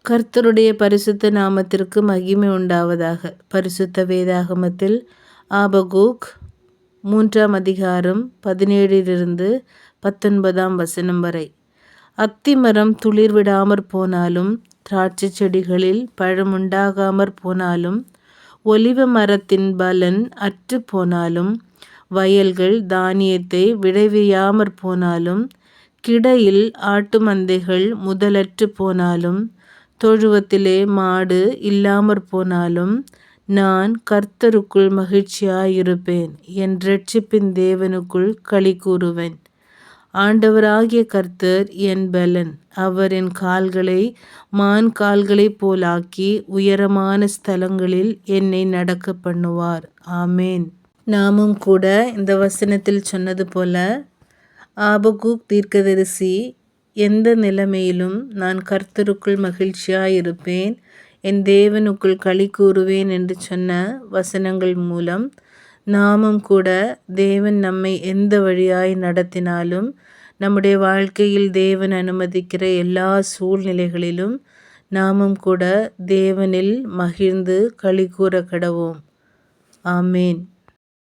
கர்த்தருடைய பரிசுத்த நாமத்திற்கு மகிமை உண்டாவதாக. பரிசுத்த வேதாகமத்தில் ஆபகூக் 3ஆம் அதிகாரம் 17-19 வரை. அத்திமரம் துளிர் விடாமற் போனாலும், திராட்சை செடிகளில் பழமுண்டாகாமற் போனாலும், ஒலிவ மரத்தின் பலன் அற்று போனாலும், வயல்கள் தானியத்தை விளைவியாமற் போனாலும், கிடையில் ஆட்டு மந்தைகள் முதலற்று போனாலும், தொழுவத்திலே மாடு இல்லாமற் போனாலும், நான் கர்த்தருக்குள் மகிழ்ச்சியாயிருப்பேன், என் இரட்சிப்பின் தேவனுக்குள் களி கூறுவேன். ஆண்டவராகிய கர்த்தர் என் பெலன். அவர் என் கால்களை மான் கால்களைப் போலாக்கி உயரமான ஸ்தலங்களில் என்னை நடக்க பண்ணுவார். ஆமேன். நாமும் கூட இந்த வசனத்தில் சொன்னது போல ஆபகூக் தீர்க்கதரிசி எந்த நிலைமையிலும் நான் கர்த்தருக்குள் மகிழ்ச்சியாயிருப்பேன், என் தேவனுக்குள் களி கூறுவேன் என்று சொன்ன வசனங்கள் மூலம் நாமும் கூட தேவன் நம்மை எந்த வழியாய் நடத்தினாலும், நம்முடைய வாழ்க்கையில் தேவன் அனுமதிக்கிற எல்லா சூழ்நிலைகளிலும் நாமும் கூட தேவனில் மகிழ்ந்து களி கூற கடவோம். ஆமேன்.